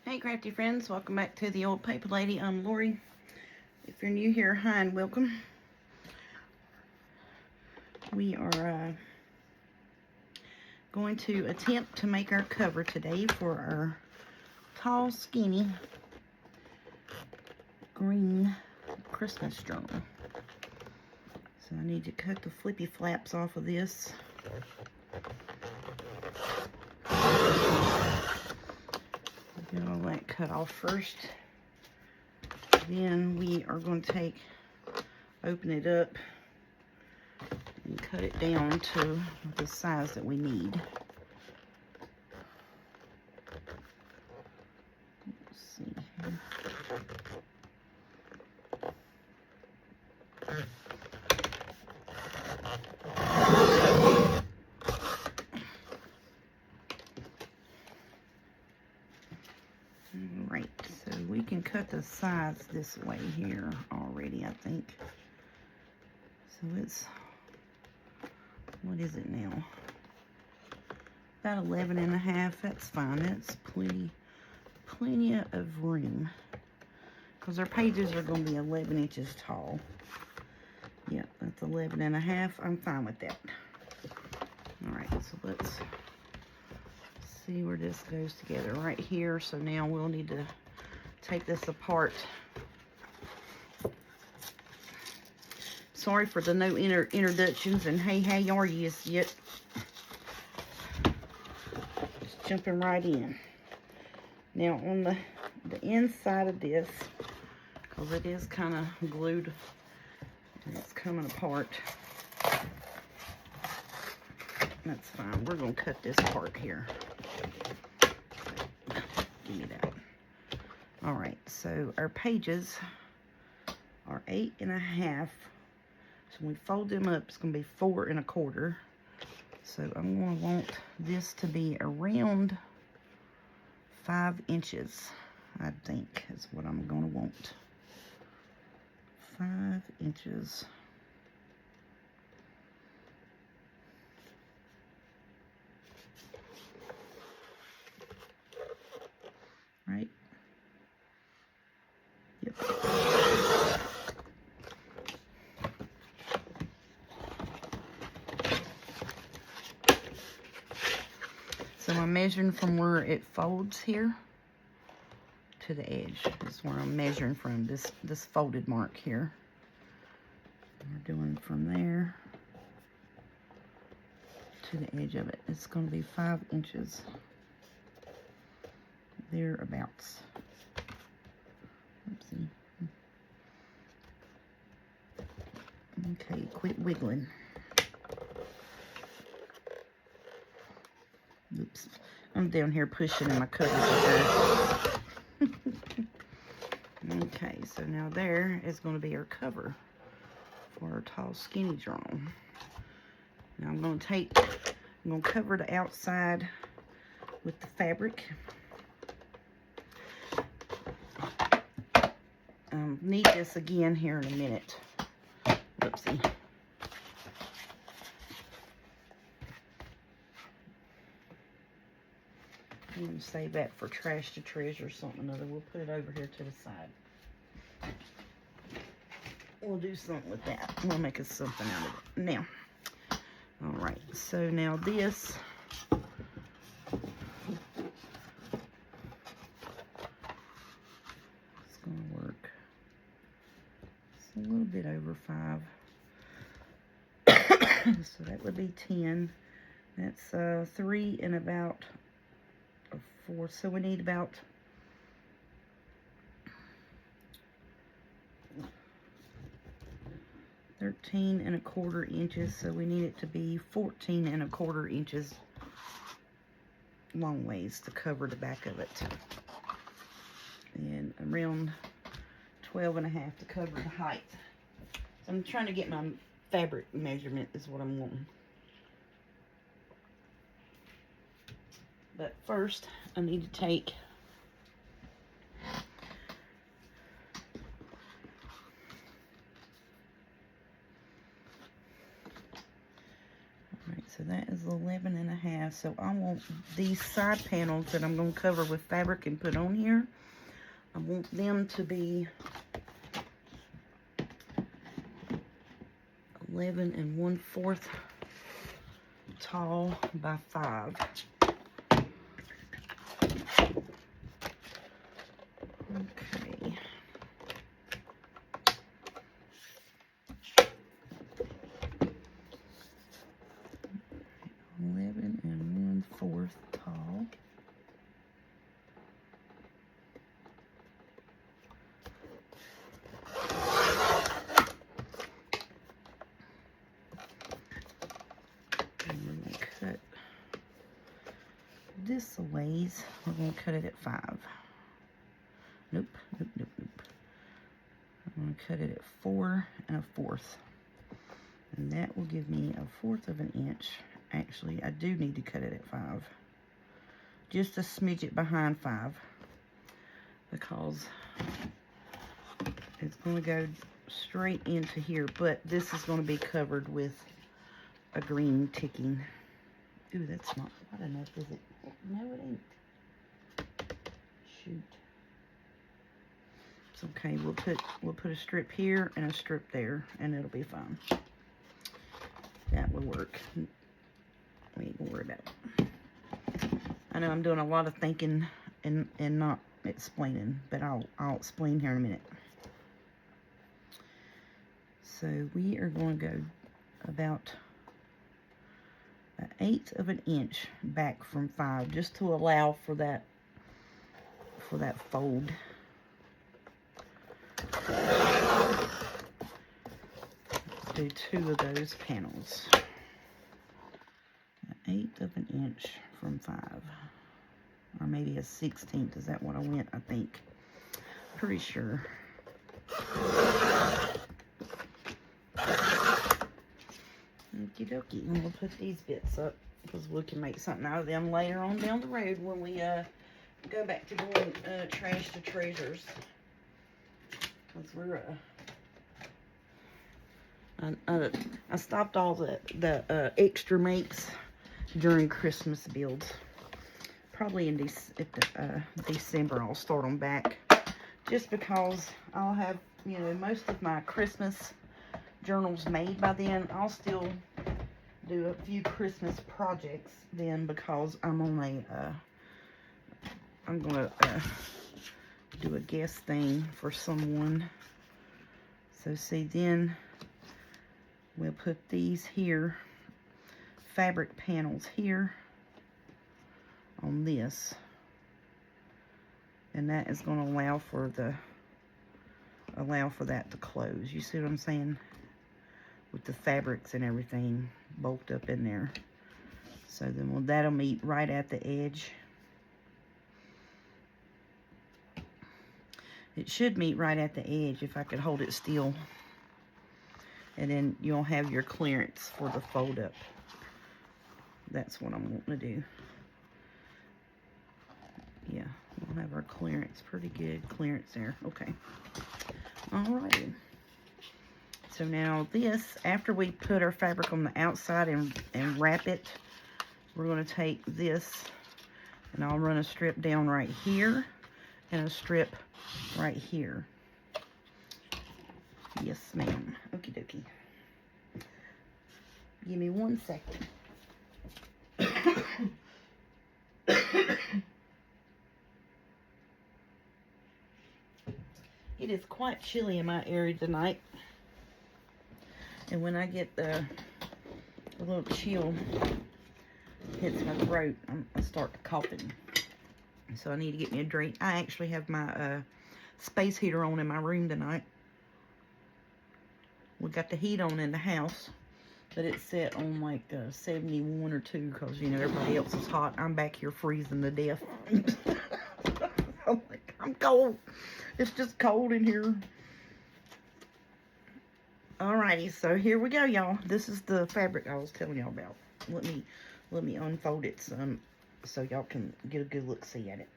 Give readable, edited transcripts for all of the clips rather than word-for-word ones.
Hey crafty friends, welcome back to the Old Paper Lady. I'm Lori. If you're new here, hi and welcome. We are going to attempt to make our cover today for our tall, skinny, green Christmas journal. So I need to cut the flippy flaps off of this. Get all that cut off first. Then we are going to open it up and cut it down to the size that we need. Let's see here. Alright, so we can cut the sides this way here already, I think. So it's, what is it now? About 11.5, that's fine. That's plenty of room. Because our pages are going to be 11 inches tall. Yeah, that's 11.5. I'm fine with that. Alright, so let's see where this goes together right here. So now we'll need to take this apart. Sorry for the no introductions and hey, how are you yet. Just jumping right in. Now on the inside of this, because it is kind of glued and it's coming apart. That's fine. We're going to cut this part here. Give me that. Alright, so our pages are 8.5. So when we fold them up, it's going to be 4 1/4. So I'm going to want this to be around 5 inches, I think, is what I'm going to want. 5 inches. Right? Yep. So I'm measuring from where it folds here to the edge. That's where I'm measuring from, this folded mark here. We're doing from there to the edge of it. It's going to be 5 inches. Thereabouts. Oopsie. Okay, quit wiggling. Oops. I'm down here pushing and my cutter's up there. Okay, so now there is going to be our cover for our tall, skinny journal. Now I'm going to cover the outside with the fabric. Need this again here in a minute. Oopsie. I'm going to save that for trash to treasure or something or other. We'll put it over here to the side. We'll do something with that. We'll make us something out of it. Now, alright, so now this is going to work. It's a little bit over 5. So that would be 10. That's 3 and about 4. So we need about 13 1/4 inches. So we need it to be 14 1/4 inches long ways to cover the back of it. And around 12.5 to cover the height. So I'm trying to get my fabric measurement is what I'm wanting. But first, I need to take alright, so that is 11.5. so I want these side panels that I'm going to cover with fabric and put on here, I want them to be 11 1/4 tall by 5. Okay. (11 1/4 tall. And we're going to cut this a ways. We're going to cut it at 5. Nope, nope, nope, nope. I'm going to cut it at 4 1/4. And that will give me 1/4 of an inch. Actually, I do need to cut it at 5. Just a smidget behind 5. Because it's going to go straight into here. But this is going to be covered with a green ticking. Ooh, that's not hot enough, is it? No, it ain't. Shoot. It's okay. We'll put a strip here and a strip there, and it'll be fine. That will work. We ain't gonna worry about it. I know I'm doing a lot of thinking and not explaining, but I'll explain here in a minute. So we are going to go about 1/8 of an inch back from 5, just to allow for that fold. Let's do 2 of those panels. 1/8 of an inch from 5, or maybe a 1/16. Is that what I went? I think. Pretty sure. Okie dokie. And we'll put these bits up because we can make something out of them later on down the road when we go back to doing trash to treasures. Because we're I stopped all the extra makes during Christmas builds. Probably in December I'll start them back, just because I'll have, you know, most of my Christmas journals made by then. I'll still do a few Christmas projects then, because I'm on I'm gonna do a guest thing for someone. So see, then we'll put these here, fabric panels here on this, and that is going to allow for that to close. You see what I'm saying? With the fabrics and everything bulked up in there. So then that'll meet right at the edge. It should meet right at the edge if I could hold it still. And then you'll have your clearance for the fold up. That's what I'm wanting to do. Yeah, we'll have our clearance. Pretty good clearance there. Okay. Alrighty. So now this, after we put our fabric on the outside and wrap it, we're going to take this and I'll run a strip down right here and a strip right here. Yes, ma'am. Okie dokie. Give me 1 second. It is quite chilly in my area tonight. And when I get a little chill hits my throat, I start coughing. So I need to get me a drink. I actually have my space heater on in my room tonight. We got the heat on in the house, but it's set on like 71 or 2 because, you know, everybody else is hot. I'm back here freezing to death. I'm cold. It's just cold in here. Alrighty, so here we go, y'all. This is the fabric I was telling y'all about. Let me unfold it some so y'all can get a good look see at it.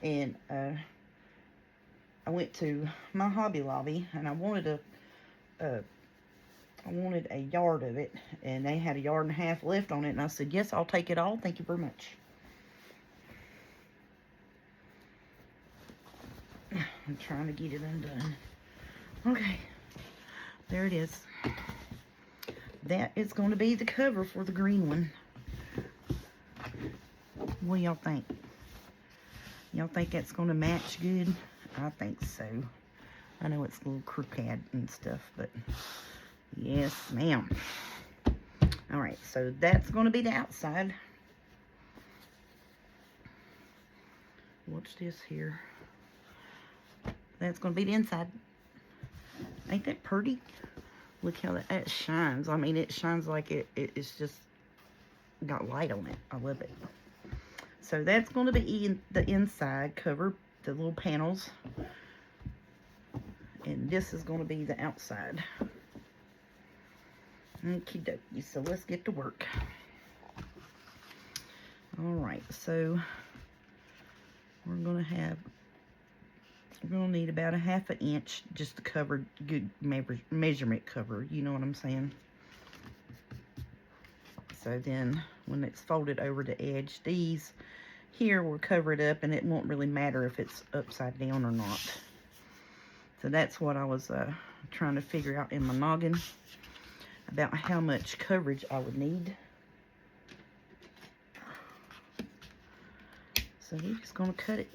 And I went to my Hobby Lobby and I wanted a I wanted a yard of it, and they had a yard and a half left on it, and I said, yes, I'll take it all. Thank you very much. I'm trying to get it undone. Okay, there it is. That is going to be the cover for the green one. What do y'all think? Y'all think that's going to match good? I think so. I know it's a little crooked and stuff, but yes, ma'am. All right, so that's going to be the outside. Watch this here. That's going to be the inside. Ain't that pretty? Look how that shines. I mean, it shines like it's just got light on it. I love it. So that's going to be the inside cover, the little panels. And this is going to be the outside. Okie dokie. So let's get to work. Alright, so we're going to need about 1/2 inch just to cover, good measurement cover. You know what I'm saying? So then when it's folded over the edge, these here will cover it up, and it won't really matter if it's upside down or not. So that's what I was trying to figure out in my noggin about how much coverage I would need. So we're just going to cut it.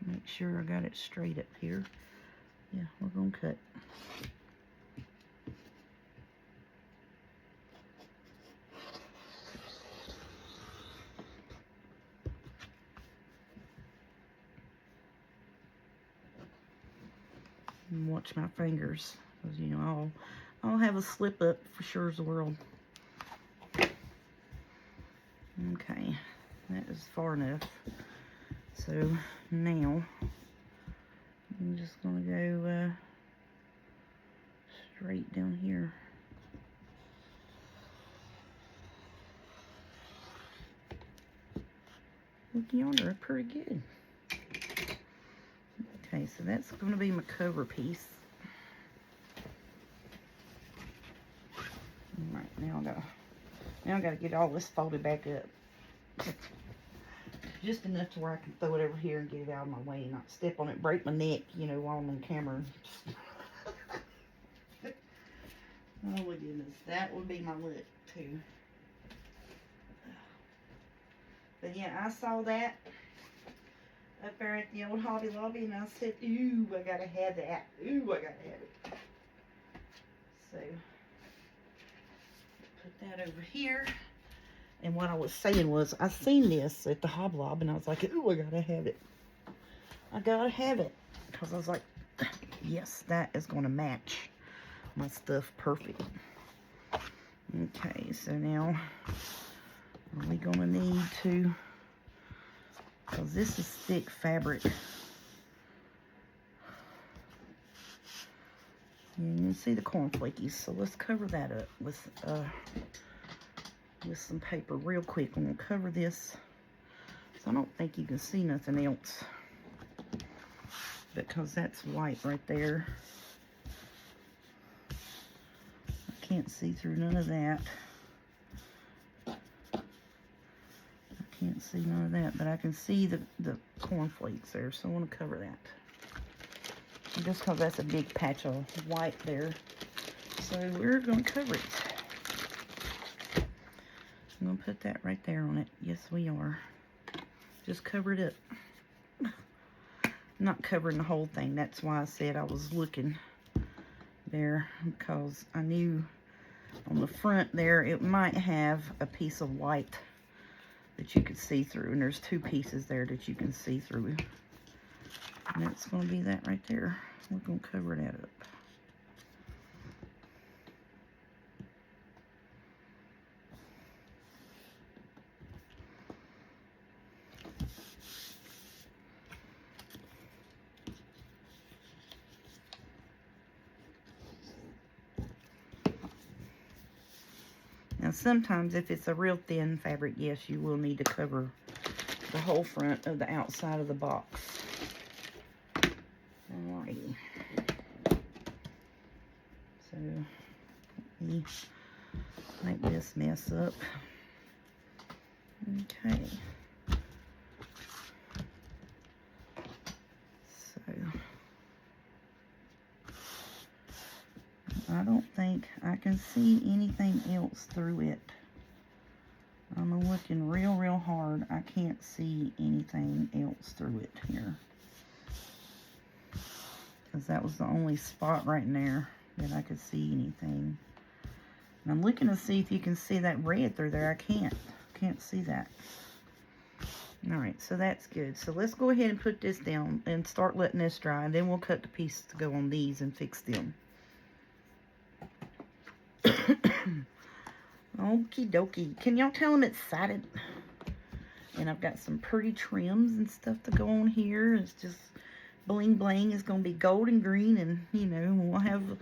Make sure I got it straight up here. Yeah, we're going to cut. And watch my fingers, because, you know, I'll have a slip up for sure as the world. Okay, that is far enough. So now I'm just gonna go straight down here. Look yonder, pretty good. Okay, so that's gonna be my cover piece. All right, now I gotta get all this folded back up. Just enough to where I can throw it over here and get it out of my way and not step on it, break my neck, you know, while I'm on camera. Oh my goodness, that would be my look too. But yeah, I saw that up there at the old Hobby Lobby, and I said, ooh, I gotta have that. Ooh, I gotta have it. So, put that over here. And what I was saying was, I seen this at the Hobby Lobby, and I was like, ooh, I gotta have it. I gotta have it. Because I was like, yes, that is gonna match my stuff perfect. Okay, so now, are we gonna need to, because this is thick fabric. And you can see the corn flakies, so let's cover that up with some paper real quick. I'm gonna cover this, so I don't think you can see nothing else, because that's white right there. I can't see through none of that. Can't see none of that, but I can see the cornflakes there, so I want to cover that. Just because that's a big patch of white there. So we're going to cover it. I'm going to put that right there on it. Yes, we are. Just cover it up. Not covering the whole thing. That's why I said I was looking there, because I knew on the front there it might have a piece of white that you could see through, and there's 2 pieces there that you can see through, and that's going to be that right there. We're going to cover that up. Now sometimes if it's a real thin fabric, yes, you will need to cover the whole front of the outside of the box. Alrighty. let me make this mess up. Okay. So I don't think I can see anything else through it. I'm looking real hard. I can't see anything else through it here. Because that was the only spot right in there that I could see anything. And I'm looking to see if you can see that red through there. I can't see that. Alright, so that's good. So let's go ahead and put this down and start letting this dry. And then we'll cut the pieces to go on these and fix them. Okie dokie. Can y'all tell I'm excited? And I've got some pretty trims and stuff to go on here. It's just bling bling. It's going to be gold and green. And, you know, we'll have a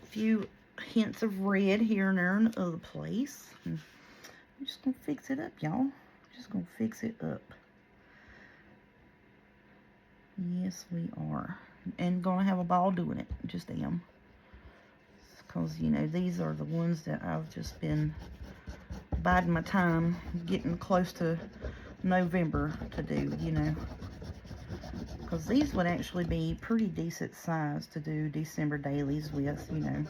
few hints of red here and there in the other place. And I'm just going to fix it up, y'all. Just going to fix it up. Yes, we are. And going to have a ball doing it. Just am. Because, you know, these are the ones that I've just been biding my time, getting close to November to do, you know. Because these would actually be pretty decent size to do December dailies with, you know.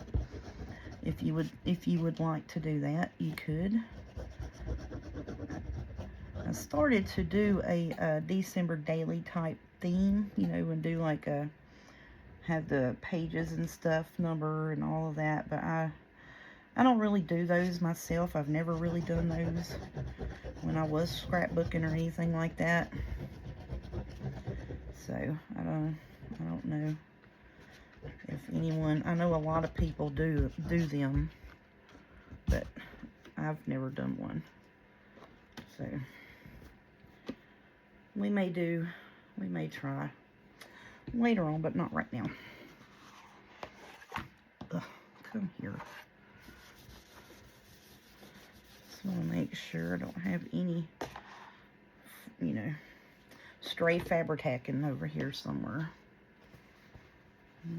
If you would like to do that, you could. I started to do a December daily type theme, you know, and do like a have the pages and stuff number and all of that, but I don't really do those myself. I've never really done those when I was scrapbooking or anything like that. So I don't know if anyone, I know a lot of people do them, but I've never done one. So we may try later on, but not right now. Ugh, come here. Just want to make sure I don't have any, you know, stray fabric hacking over here somewhere.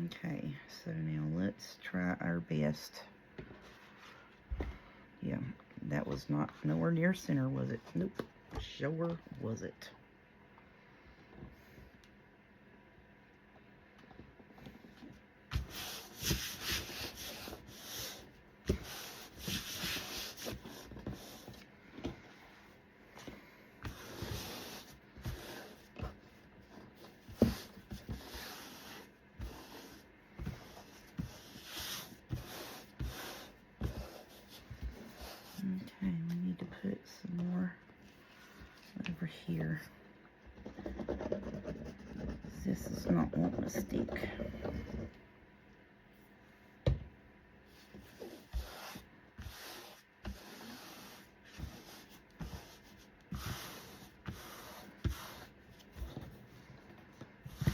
Okay, so now let's try our best. Yeah, that was not nowhere near center, was it? Nope, sure was it. Okay, we need to put some more over here. This is not wanting to stick.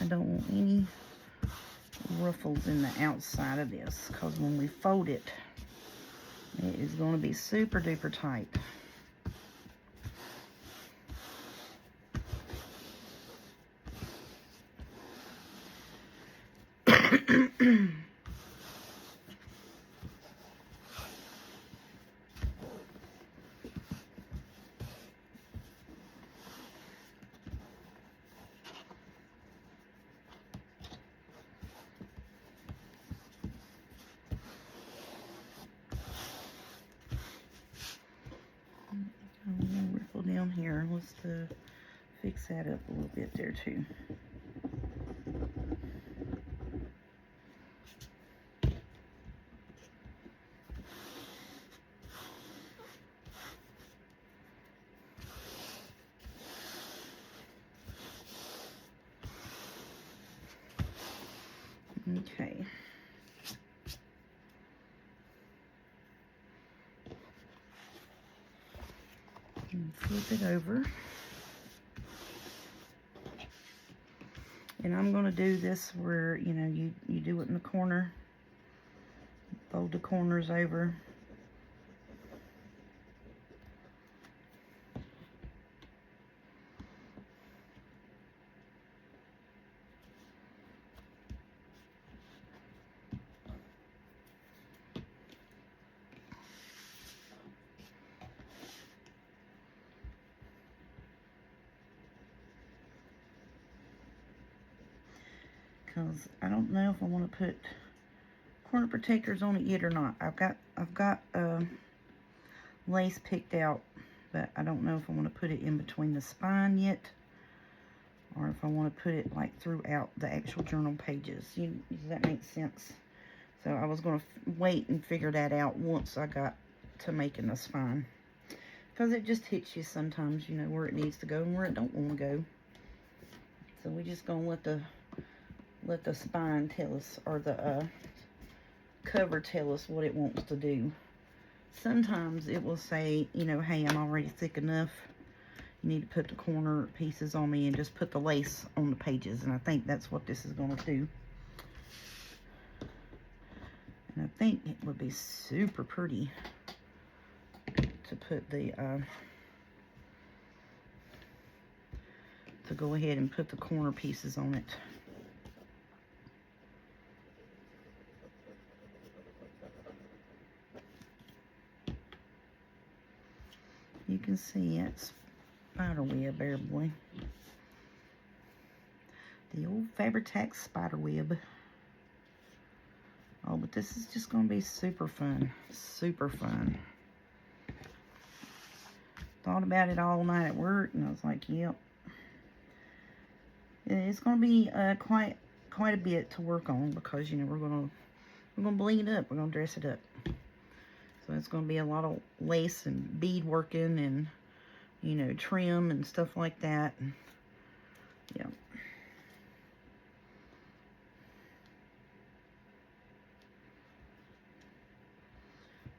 I don't want any ruffles in the outside of this, because when we fold it, it is going to be super duper tight. Ripple down here. Let's fix that up a little bit there too. Okay. And flip it over. And I'm going to do this where, you know, you do it in the corner. Fold the corners over. because I don't know if I want to put corner protectors on it yet or not. I've got lace picked out, but I don't know if I want to put it in between the spine yet, or if I want to put it like throughout the actual journal pages. Does that make sense? So I was going to wait and figure that out once I got to making the spine, because it just hits you sometimes, you know, where it needs to go and where it don't want to go. So we're just going to let the spine tell us, or the cover tell us what it wants to do. Sometimes it will say, you know, hey, I'm already thick enough. You need to put the corner pieces on me and just put the lace on the pages. And I think that's what this is going to do. And I think it would be super pretty to put the, to go ahead and put the corner pieces on it. You can see it's spider web there, boy. The old Fabri-Tac spider web. Oh, but this is just going to be super fun. Super fun. Thought about it all night at work, and I was like, yep. It's going to be quite a bit to work on, because, you know, we're going to bling it up. We're going to dress it up. So it's going to be a lot of lace and bead working and, you know, trim and stuff like that. And, yeah.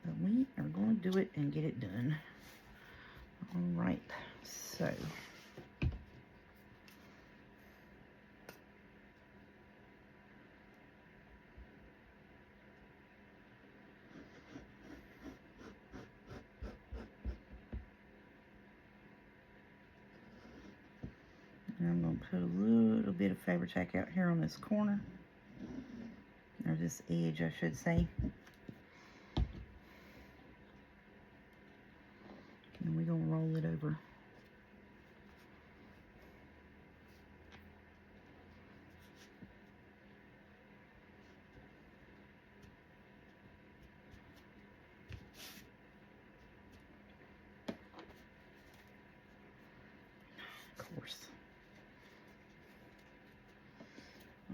But we are going to do it and get it done. All right. So. And I'm going to put a little bit of Fabri-Tac out here on this corner, or this edge, I should say. And we're going to roll it over. Of course.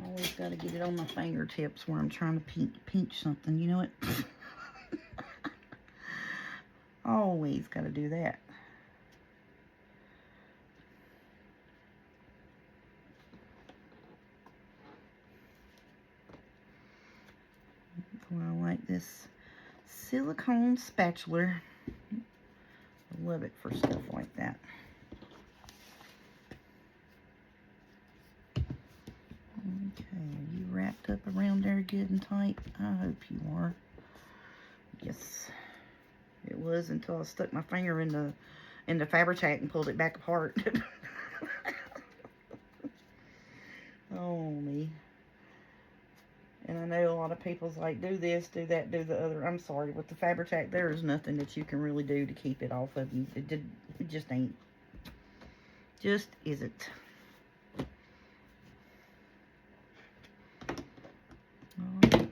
Always got to get it on my fingertips where I'm trying to pinch something. You know what? Always got to do that. Well, I like this silicone spatula. I love it for stuff like that. Okay, are you wrapped up around there good and tight? I hope you are. Yes, it was until I stuck my finger in the Fabri-Tac and pulled it back apart. Oh, me. And I know a lot of people's like, do this, do that, do the other. I'm sorry, with the Fabri-Tac, there is nothing that you can really do to keep it off of you. It just ain't. Just isn't. Alright.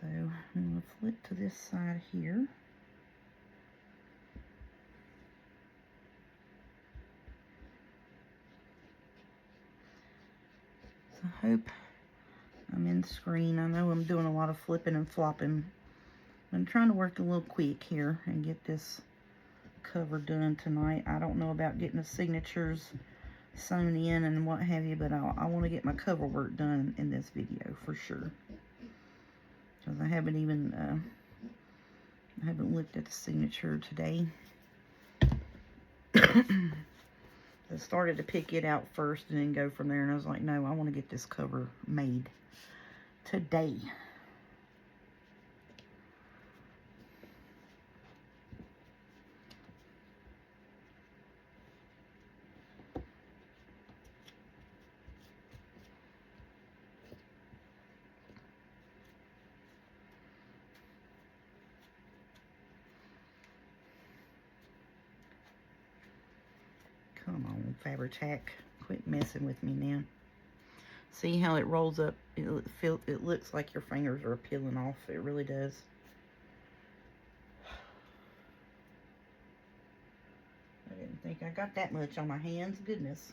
So, I'm going to flip to this side here. So, I hope I'm in the screen. I know I'm doing a lot of flipping and flopping. I'm trying to work a little quick here and get this cover done tonight. I don't know about getting the signatures sewn in and what have you, but I want to get my cover work done in this video for sure. Because I haven't even, I haven't looked at the signature today. I started to pick it out first and then go from there, and I was like, no, I want to get this cover made today. Come on, Fabri-Tac. Quit messing with me now. See how it rolls up? It looks like your fingers are peeling off. It really does. I didn't think I got that much on my hands. Goodness.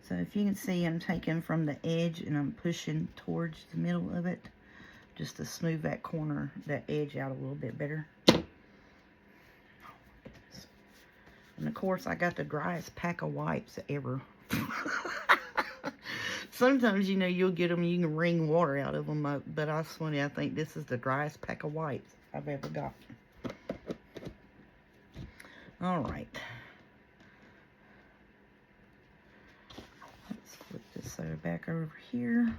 So if you can see, I'm taking from the edge and I'm pushing towards the middle of it just to smooth that corner, that edge out a little bit better. And of course, I got the driest pack of wipes ever. Sometimes, you know, you'll get them, you can wring water out of them, but I swear, I think this is the driest pack of wipes I've ever got. All right. Let's flip this soda back over here.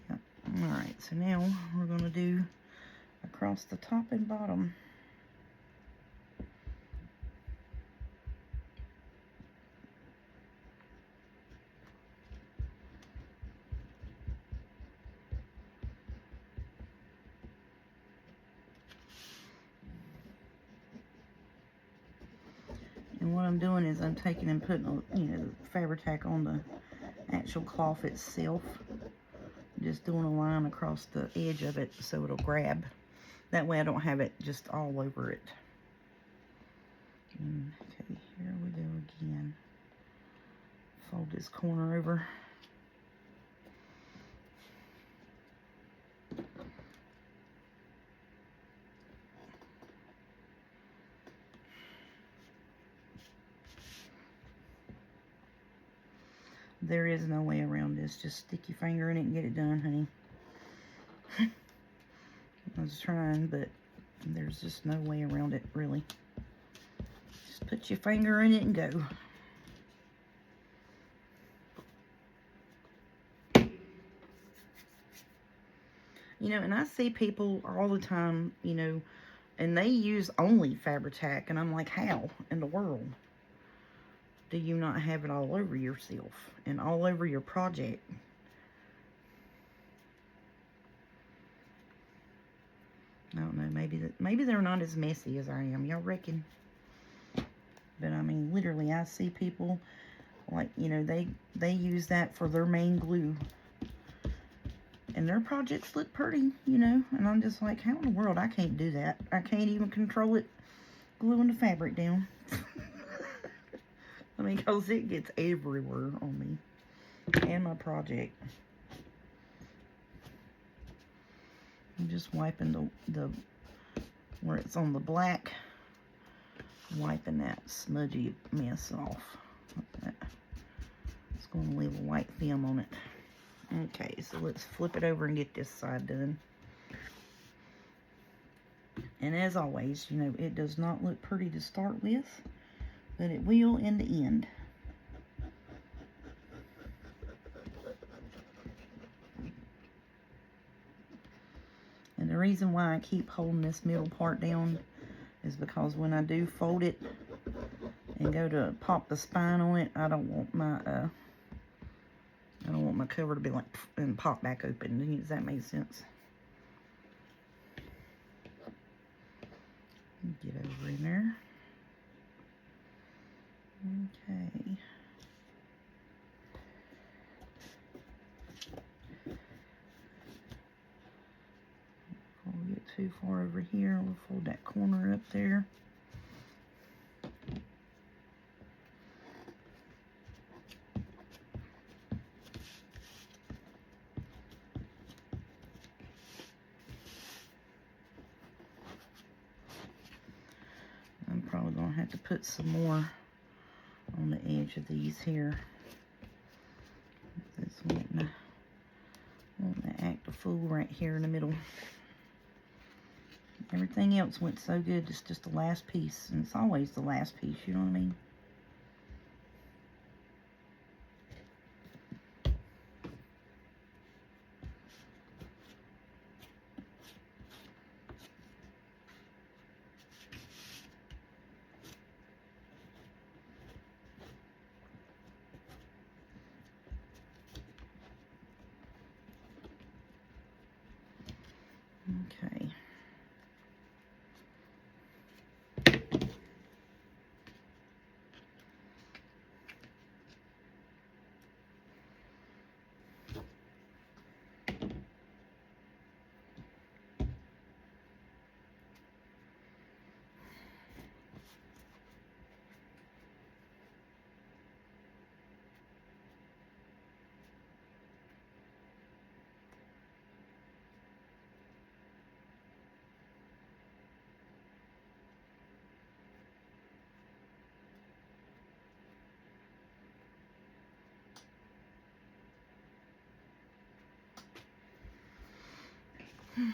Yep. All right, so now we're going to do across the top and bottom. And what I'm doing is I'm taking and putting, you know, Fabri-Tac on the actual cloth itself. Just doing a line across the edge of it so it'll grab. That way I don't have it just all over it. And, okay, here we go again. Fold this corner over. There is no way around this. Just stick your finger in it and get it done, honey. I was trying, but there's just no way around it, really. Just put your finger in it and go. You know, and I see people all the time, you know, and they use only Fabri-Tac, and I'm like, how in the world do you not have it all over yourself and all over your project? I don't know, maybe they're not as messy as I am, y'all reckon? But I mean, literally, I see people, like, you know, they use that for their main glue. And their projects look pretty, you know. And I'm just like, how in the world? I can't do that. I can't even control it gluing the fabric down. I mean, because it gets everywhere on me and my project. I'm just wiping the where it's on the black, wiping that smudgy mess off. It's going to leave a white film on it. Okay, so let's flip it over and get this side done. And as always, you know, it does not look pretty to start with, but it will in the end. And the reason why I keep holding this middle part down is because when I do fold it and go to pop the spine on it, I don't want my cover to be like and pop back open. Does that make sense? Get over in there. Okay. Before we get too far over here, we'll fold that corner up there. I'm probably going to have to put some more on the edge of these here. This wanting to act a fool right here in the middle. Everything else went so good, it's just the last piece, and it's always the last piece, you know what I mean? Okay,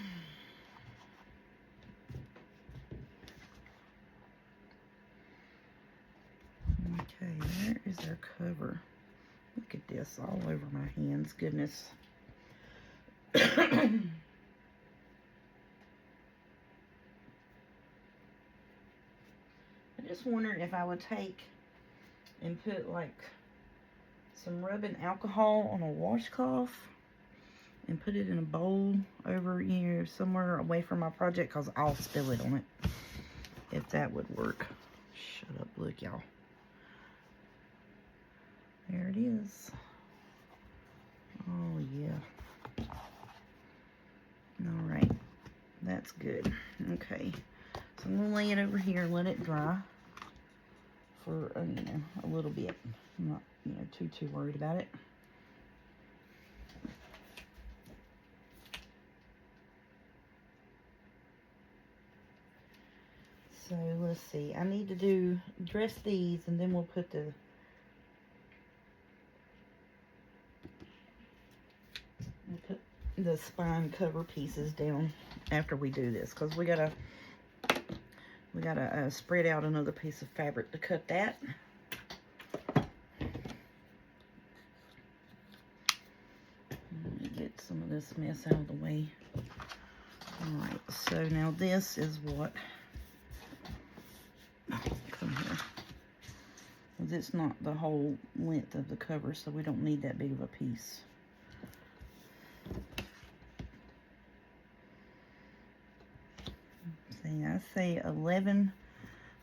there is our cover. Look at this all over my hands. Goodness. I'm just wondering if I would take and put like some rubbing alcohol on a washcloth and put it in a bowl over here somewhere away from my project, because I'll spill it on it. If that would work. Shut up, look y'all. There it is. Oh yeah. Alright. That's good. Okay. So I'm going to lay it over here and let it dry for, a little bit. I'm not, too worried about it. So let's see. I need to dress these, and then we'll put the spine cover pieces down after we do this, because we gotta spread out another piece of fabric to cut that. Let me get some of this mess out of the way. Alright, so now this is what, come here, because it's not the whole length of the cover, so we don't need that big of a piece. See, I say 11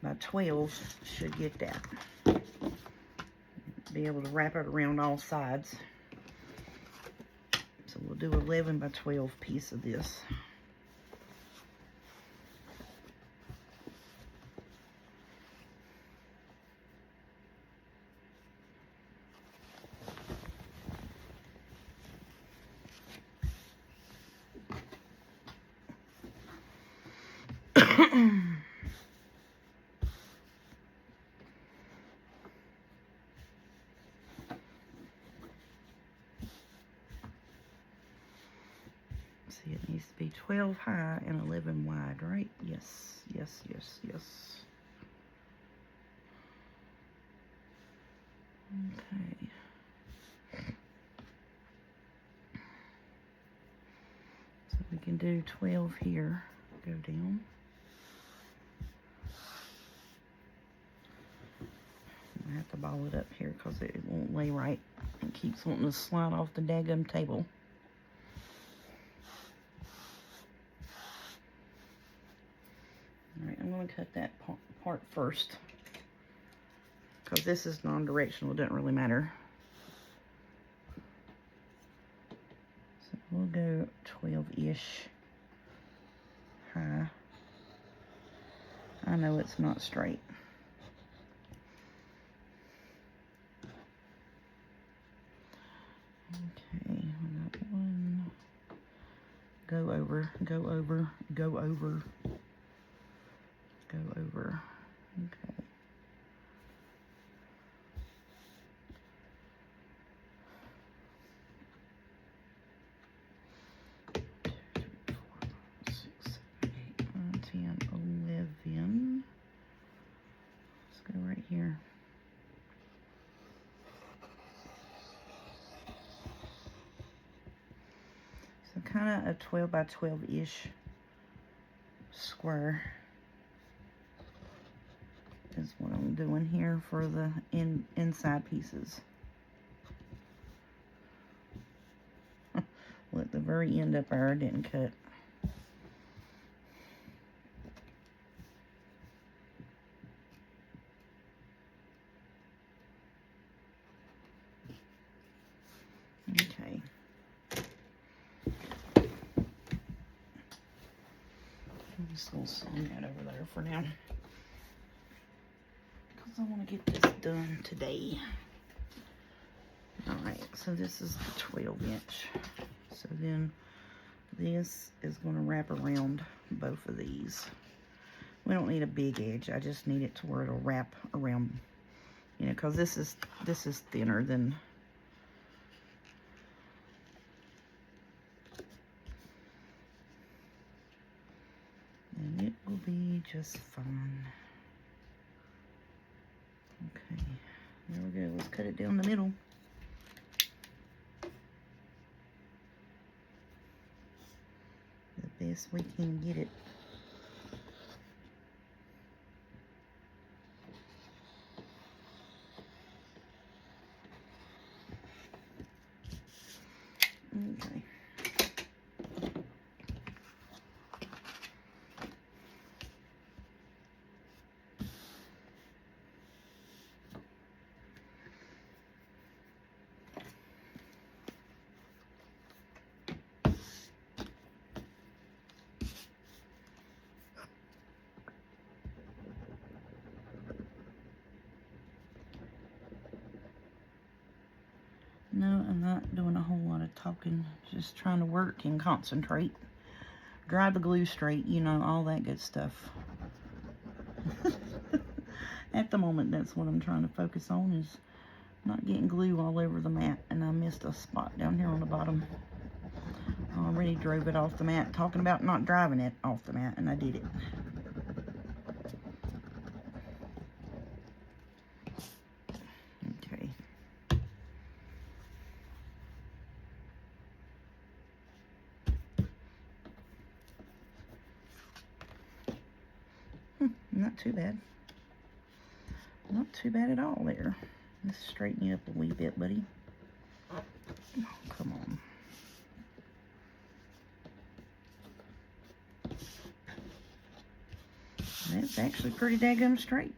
by 12 should get that. Be able to wrap it around all sides. So we'll do 11 by 12 piece of this. See, it needs to be 12 high and 11 wide, right? Yes, yes, yes, yes. Okay. So we can do 12 here. Go down. I have to ball it up here because it won't lay right. It keeps wanting to slide off the daggum table. Alright, I'm going to cut that part first, because this is non-directional. It doesn't really matter. So we'll go 12-ish high. I know it's not straight. Okay, we got one. Go over, go over, go over, go over. Okay. Here. So kind of a 12 by 12-ish square is what I'm doing here for the inside pieces. Look, the very end up there I didn't cut. Okay. I'm just going to sling that over there for now, because I want to get this done today. Alright, so this is the 12-inch. So then this is going to wrap around both of these. We don't need a big edge. I just need it to where it'll wrap around, because this is thinner than just fine. Okay, there we go. Let's cut it down the middle. The best we can get it. Okay. No, I'm not doing a whole lot of talking. Just trying to work and concentrate. Drive the glue straight, you know, all that good stuff. At the moment, that's what I'm trying to focus on, is not getting glue all over the mat. And I missed a spot down here on the bottom. I already drove it off the mat. Talking about not driving it off the mat, and I did it. Okay. Not too bad. Not too bad at all there. Let's straighten you up a wee bit, buddy. Oh, come on. That's actually pretty daggum straight.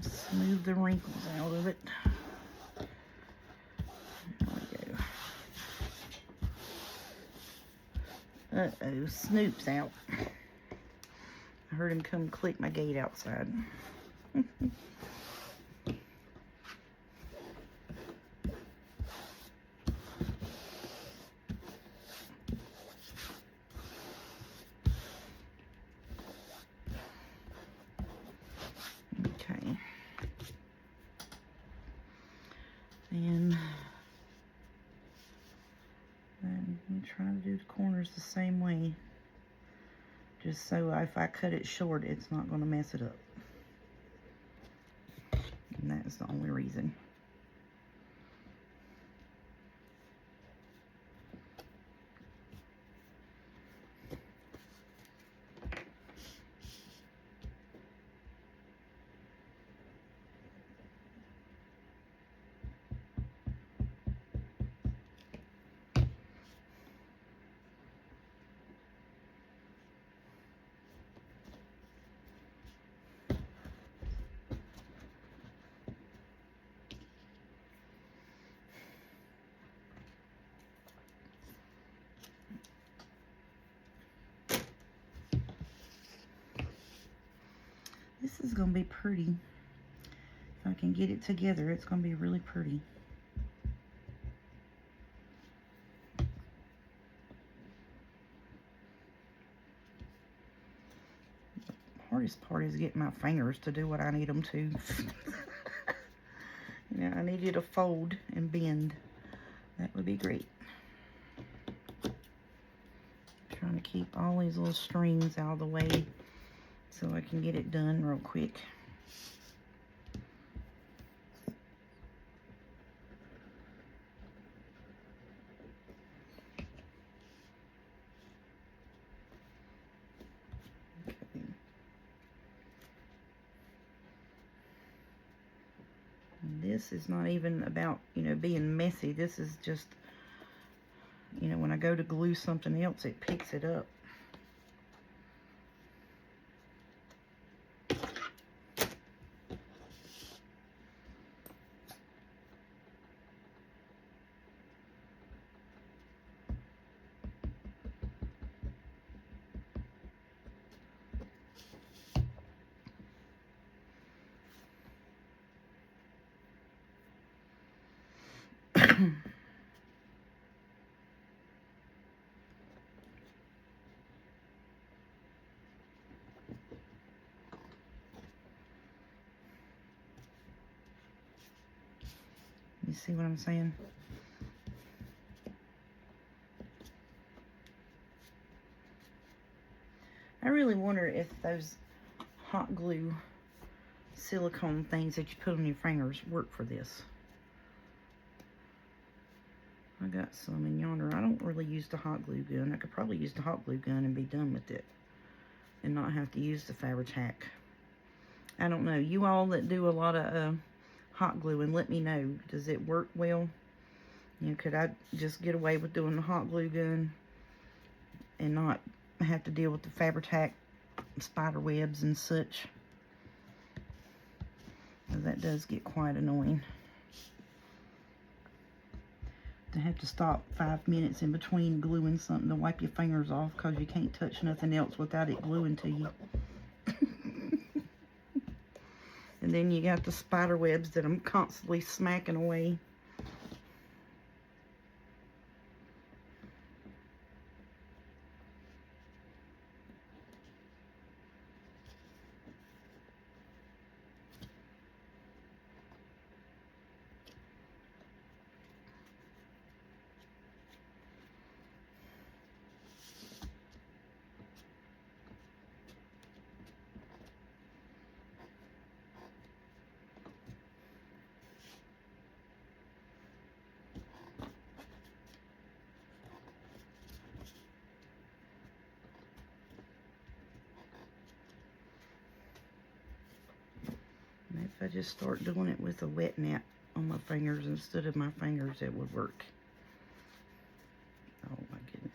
Smooth the wrinkles out of it. There we go. Uh-oh, Snoop's out. I heard him come click my gate outside. Okay. And I'm trying to do the corners the same way. Just so if I cut it short, it's not going to mess it up. And that's the only reason. This is going to be pretty. If I can get it together, it's going to be really pretty. The hardest part is getting my fingers to do what I need them to. You know, I need you to fold and bend. That would be great. Trying to keep all these little strings out of the way so I can get it done real quick. Okay. And this is not even about, you know, being messy. This is just, you know, when I go to glue something else, it picks it up. You see what I'm saying? really wonder if those hot glue silicone things that you put on your fingers work for this. I got some in yonder. I don't really use the hot glue gun. I could probably use the hot glue gun and be done with it and not have to use the Fabri-Tac. I don't know. You all that do a lot of hot glue, and let me know, does it work well? You know, could I just get away with doing the hot glue gun and not have to deal with the Fabri-Tac spider webs and such? Because that does get quite annoying to have to stop 5 minutes in between gluing something to wipe your fingers off because you can't touch nothing else without it gluing to you. And then you got the spider webs that I'm constantly smacking away. If I just start doing it with a wet nap on my fingers instead of my fingers, it would work. Oh my goodness.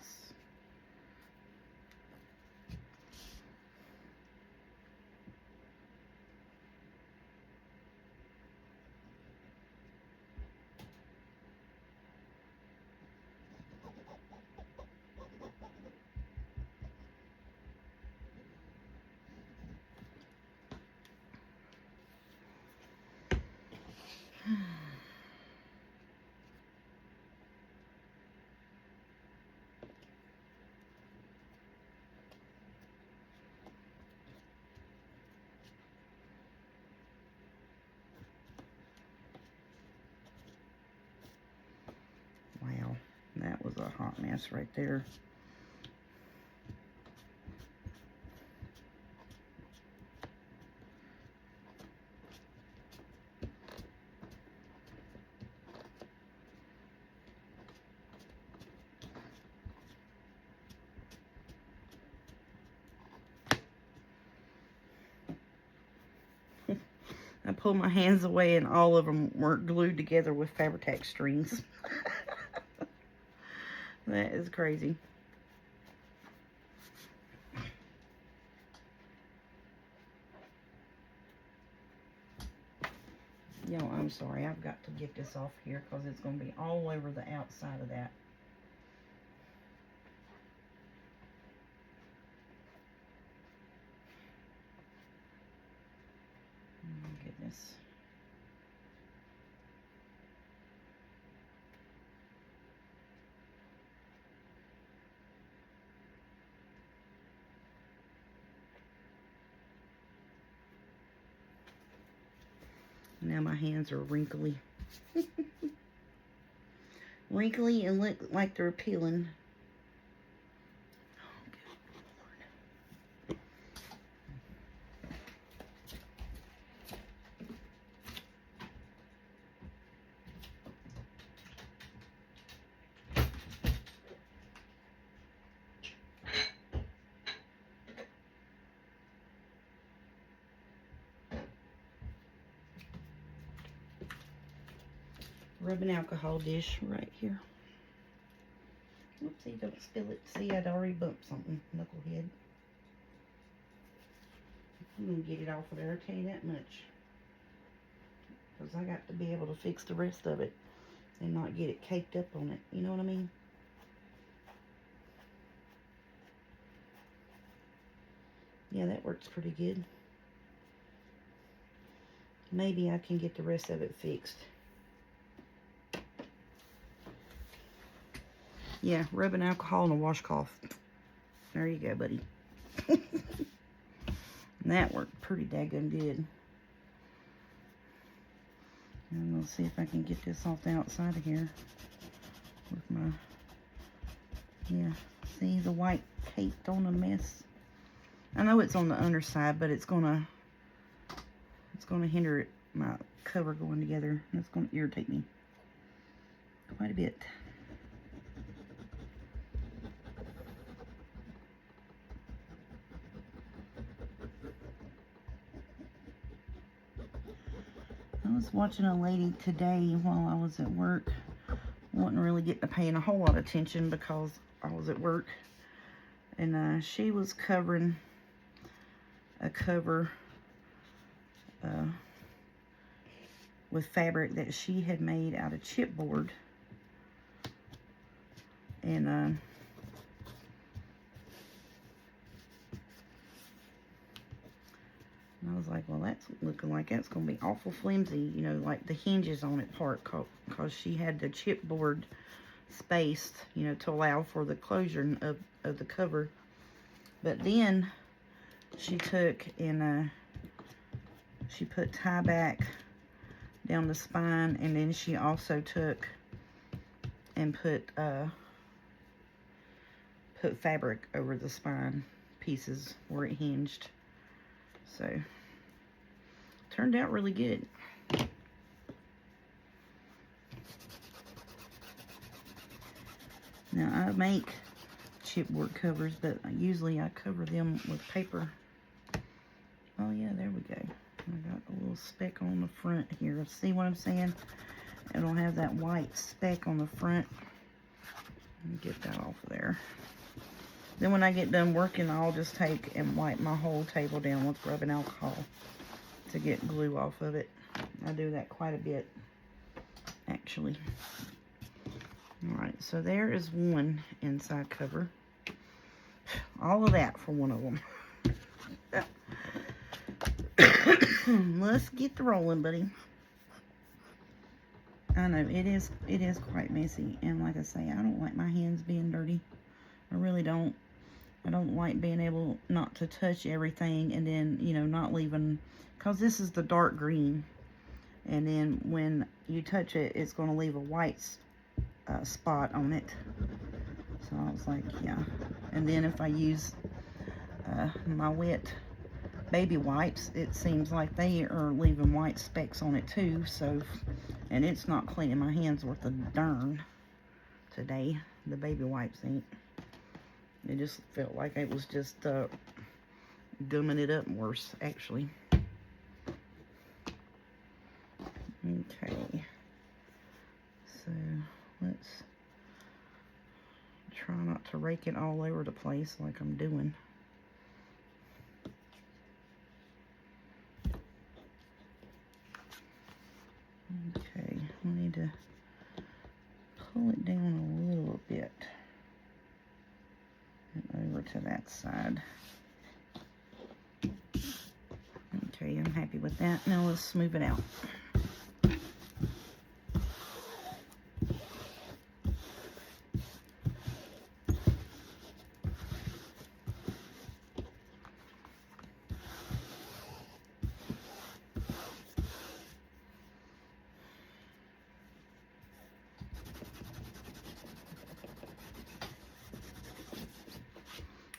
Wow, that was a hot mess right there. I pulled my hands away and all of them weren't glued together with Fabri-Tac strings. That is crazy. Yo, I'm sorry. I've got to get this off here because it's going to be all over the outside of that. Oh, my goodness. Now my hands are wrinkly. Wrinkly and look like they're peeling. Oh, good Lord. Rubbing alcohol dish right here. Oopsie, don't spill it. See, I'd already bumped something, knucklehead. I'm going to get it off of there, I'll tell you that much. Because I got to be able to fix the rest of it and not get it caked up on it. You know what I mean? Yeah, that works pretty good. Maybe I can get the rest of it fixed. Yeah, rubbing alcohol and a washcloth. There you go, buddy. And that worked pretty daggone good. And we'll see if I can get this off the outside of here with my, yeah, see the white caked on a mess. I know it's on the underside, but it's gonna hinder my cover going together. It's gonna irritate me quite a bit. I was watching a lady today while I was at work. Wasn't really getting to paying a whole lot of attention because I was at work. And she was covering a cover with fabric that she had made out of chipboard. And I was like, well, that's looking like that's going to be awful flimsy, you know, like the hinges on it part, because she had the chipboard spaced, you know, to allow for the closure of the cover. But then she took and she put tie back down the spine, and then she also took and put fabric over the spine pieces where it hinged. So turned out really good. Now I make chipboard covers, but usually I cover them with paper. Oh yeah, there we go. I got a little speck on the front here. See what I'm saying? It'll have that white speck on the front. Let me get that off of there. Then when I get done working, I'll just take and wipe my whole table down with rubbing alcohol to get glue off of it. I do that quite a bit, actually. Alright, so there is one inside cover. All of that for one of them. Let's get the rolling, buddy. I know, it is quite messy. And like I say, I don't like my hands being dirty. I really don't. I don't like being able not to touch everything and then, you know, not leaving, because this is the dark green. And then when you touch it, it's going to leave a white spot on it. So I was like, yeah. And then if I use my wet baby wipes, it seems like they are leaving white specks on it too. So, and it's not cleaning my hands worth a darn today. The baby wipes ain't. It just felt like it was just gumming it up worse, actually. Okay. So let's try not to rake it all over the place like I'm doing. Okay, we need to pull it down a little bit. And over to that side. Okay, I'm happy with that. Now let's smooth it out.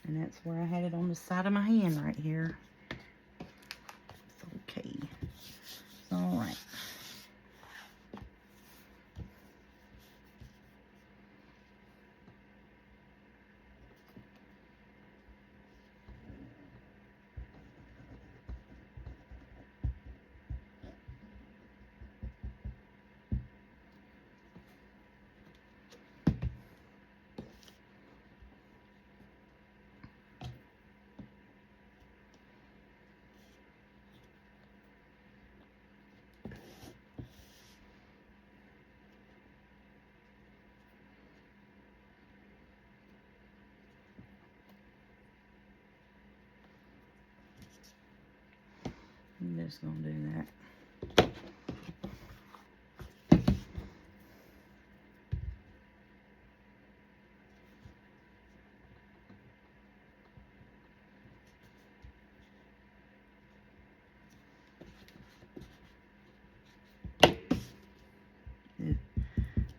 And that's where I had it on the side of my hand right here. It's okay. It's all right. I'm just gonna do that.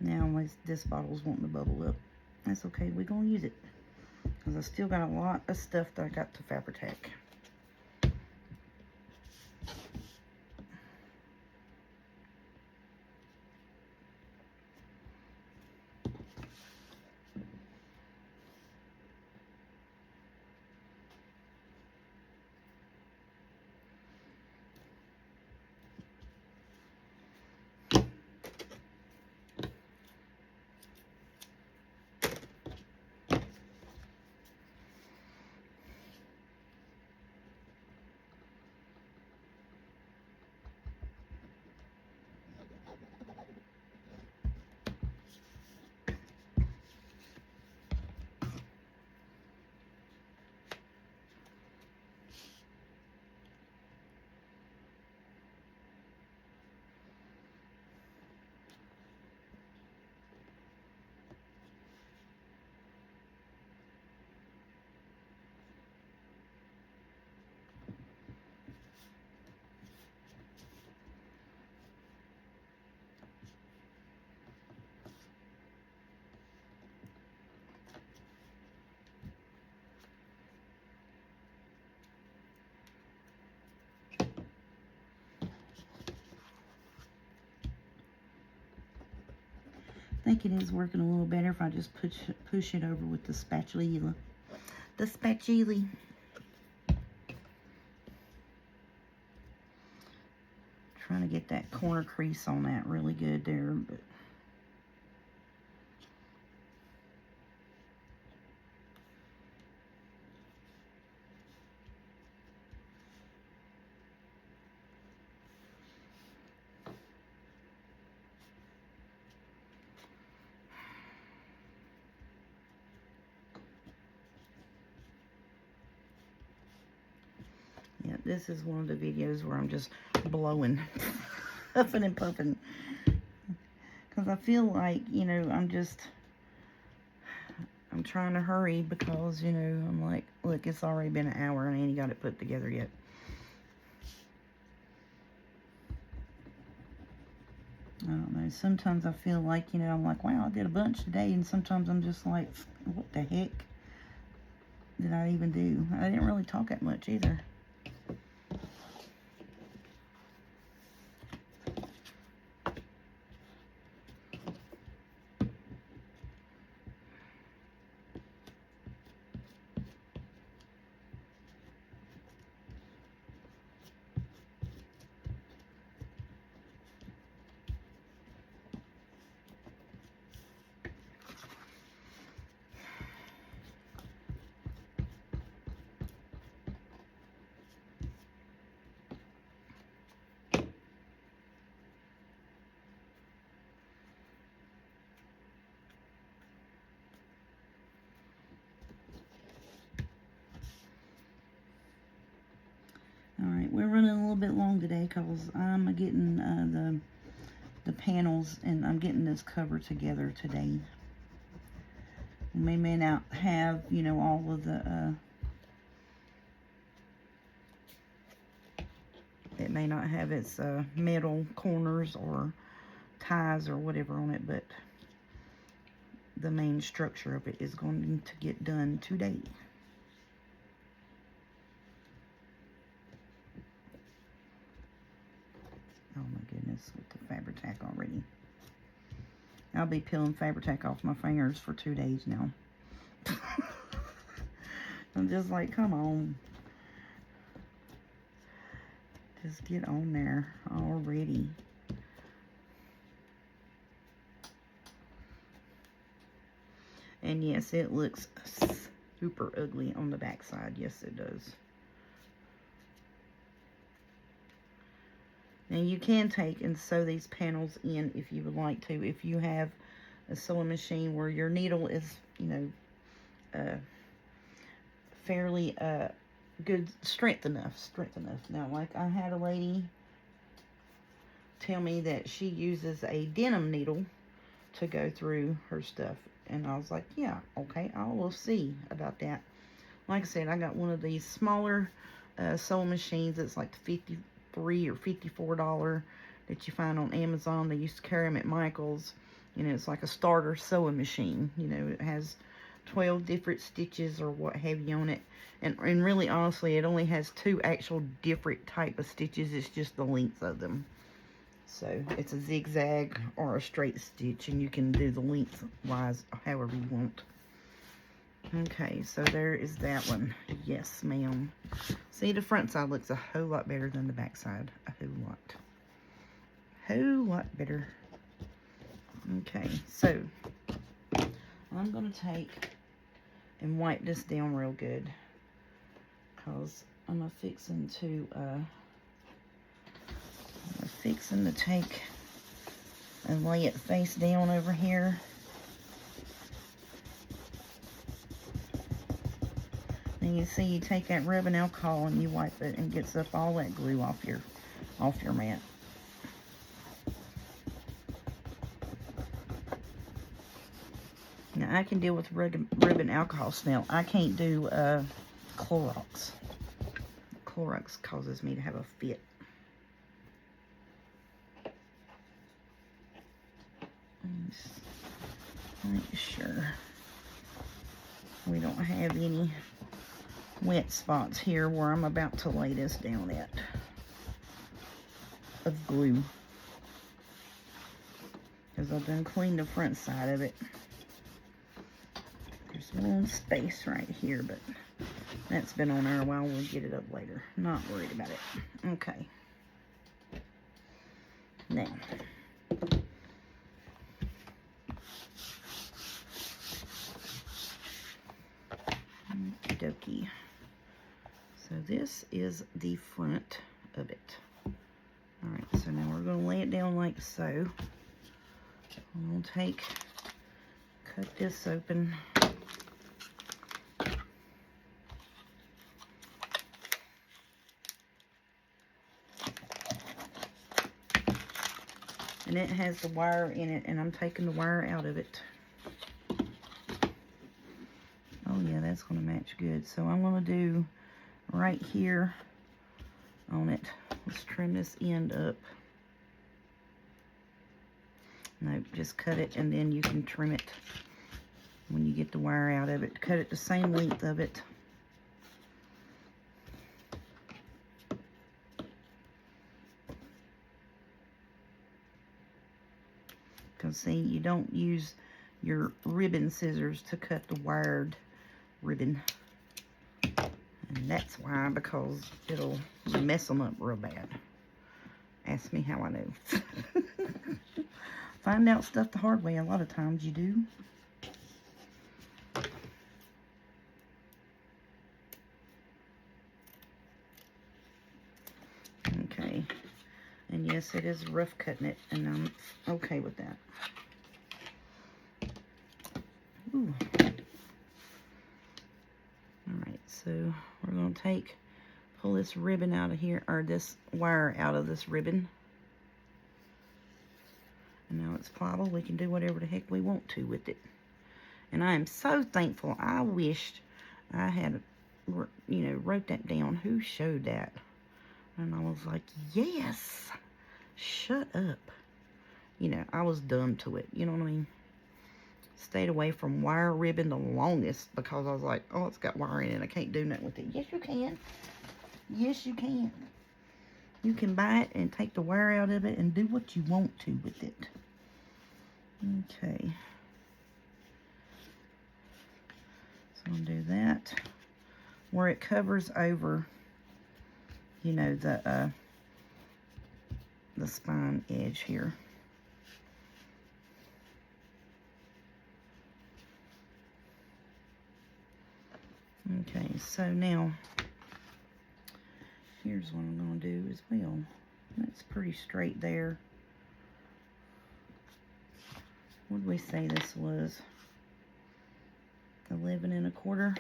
Now this bottle's wanting to bubble up. That's okay, we're gonna use it. Because because I still got a lot of stuff that I got to Fabri-Tac. I think it is working a little better if I just push it over with the spatula. The spatula. Trying to get that corner crease on that really good there, but yeah, this is one of the videos where I'm just blowing, puffing and puffing, because I feel like, you know, I'm trying to hurry because, you know, I'm like, look, it's already been an hour and I ain't got it put together yet. I don't know. Sometimes I feel like, you know, I'm like, wow, I did a bunch today. And sometimes I'm just like, what the heck did I even do? I didn't really talk that much either. Alright, we're running a little bit long today because I'm getting the panels and I'm getting this cover together today. We may not have, you know, all of the, it may not have its metal corners or ties or whatever on it, but the main structure of it is going to get done today. Oh my goodness, with the Fabri-Tac already. I'll be peeling Fabri-Tac off my fingers for 2 days now. I'm just like, come on. Just get on there already. And yes, it looks super ugly on the back side. Yes, it does. Now you can take and sew these panels in if you would like to. If you have a sewing machine where your needle is, you know, fairly good strength enough. Now, like I had a lady tell me that she uses a denim needle to go through her stuff. And I was like, yeah, okay, I will see about that. Like I said, I got one of these smaller sewing machines. It's like $53 or $54 that you find on Amazon. They used to carry them at Michael's. You know, it's like a starter sewing machine. You know, it has 12 different stitches or what have you on it. And really, honestly, it only has 2 actual different type of stitches. It's just the length of them. So it's a zigzag or a straight stitch, and you can do the lengthwise however you want. Okay, so there is that one. Yes, ma'am. See, the front side looks a whole lot better than the back side. A whole lot. Whole lot better. Okay, so I'm going to take and wipe this down real good, because I'm fixing to take and lay it face down over here. And you see, you take that rubbing alcohol and you wipe it, and gets up all that glue off your mat. Now I can deal with rubbing alcohol smell. I can't do Clorox. Clorox causes me to have a fit. Make sure we don't have any wet spots here where I'm about to lay this down at of glue, because I've done cleaned the front side of it. There's a little space right here, but that's been on there a while. We'll get it up later. Not worried about it. Okay. Now, okie dokie. So this is the front of it. Alright, so now we're going to lay it down like so. I'm going to cut this open. And it has the wire in it, and I'm taking the wire out of it. Oh yeah, that's going to match good. So I'm going to do right here on it. Let's trim this end up. Nope, just cut it, and then you can trim it when you get the wire out of it. Cut it the same length of it. Because see, you don't use your ribbon scissors to cut the wired ribbon. And that's why, because it'll mess them up real bad. Ask me how I know. Find out stuff the hard way. A lot of times you do. Okay. And yes, it is rough cutting it, and I'm okay with that. Ooh. Alright, so we're going to pull this ribbon out of here, or this wire out of this ribbon. And now it's pliable. We can do whatever the heck we want to with it. And I am so thankful. I wished I had, wrote that down. Who showed that? And I was like, yes, shut up. I was dumb to it. You know what I mean? Stayed away from wire ribbon the longest, because I was like, oh, it's got wire in it. I can't do nothing with it. Yes, you can. Yes, you can. You can buy it and take the wire out of it and do what you want to with it. Okay. So I'm going to do that where it covers over, the spine edge here. Okay, so now here's what I'm going to do as well. That's pretty straight there. What did we say this was? 11 1/4.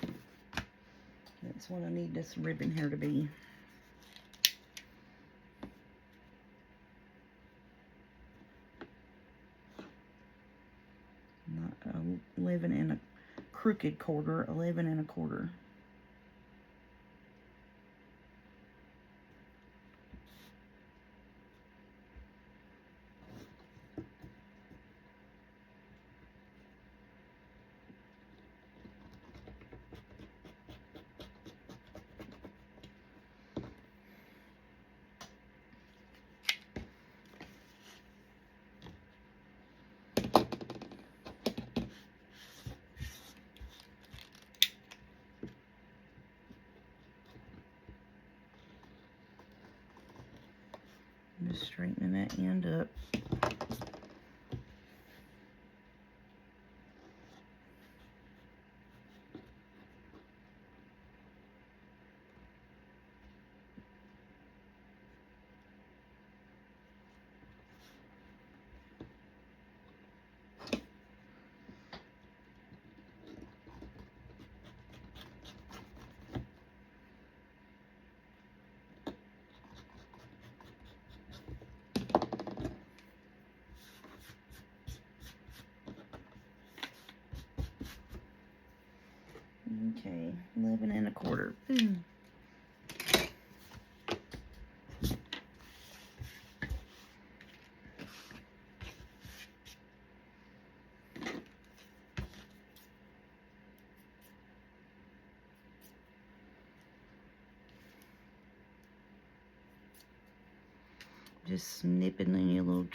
That's what I need this ribbon here to be. Not 11 1/4, 11 1/4. Just straightening that end up. Okay, 11 1/4. Ooh. Just snipping any little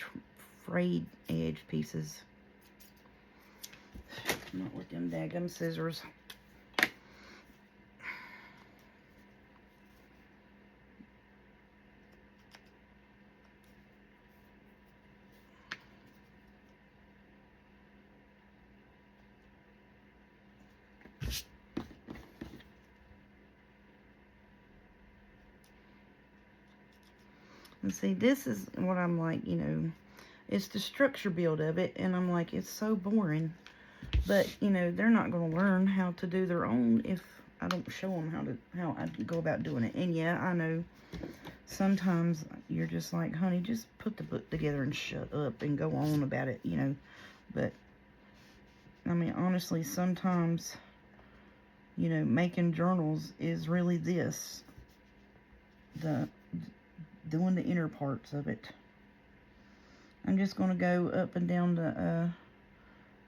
frayed edge pieces. Not with them daggum scissors. And see, this is what I'm like, you know, it's the structure build of it, and I'm like, it's so boring. But, you know, they're not going to learn how to do their own if I don't show them how I go about doing it. And yeah, I know sometimes you're just like, honey, just put the book together and shut up and go on about it, you know. But, I mean, honestly, sometimes, you know, making journals is really this. Doing the inner parts of it. I'm just going to go up and down the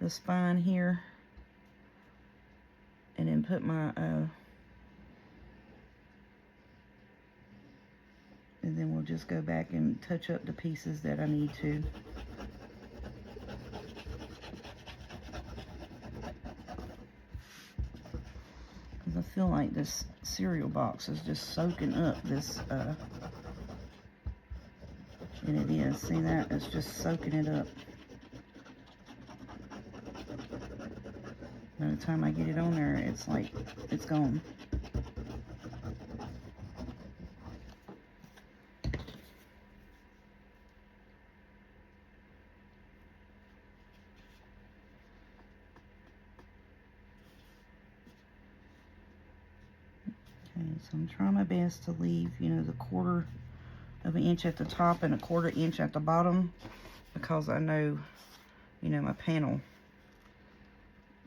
spine here, and then put my and then we'll just go back and touch up the pieces that I need to. Because I feel like this cereal box is just soaking up this and it is. See that? It's just soaking it up. By the time I get it on there, it's like, it's gone. Okay, so I'm trying my best to leave, you know, the 1/4 of an inch at the top and a 1/4 inch at the bottom, because I know, you know, my panel,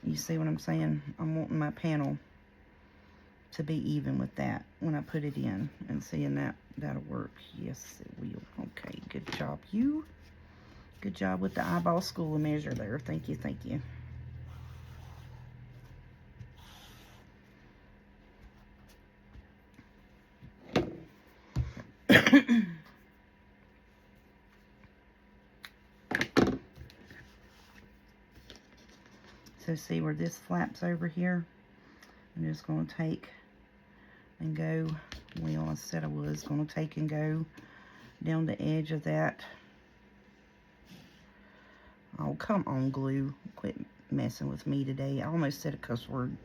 you see what I'm saying? I'm wanting my panel to be even with that when I put it in, and seeing that that'll work. Yes, it will. Okay, good job, you. Good job with the eyeball school of measure there. Thank you, thank you. So see where this flaps over here? I'm just going to take and go, well, I said I was going to take and go down the edge of that. Oh, come on, glue. Quit messing with me today. I almost said a cuss word.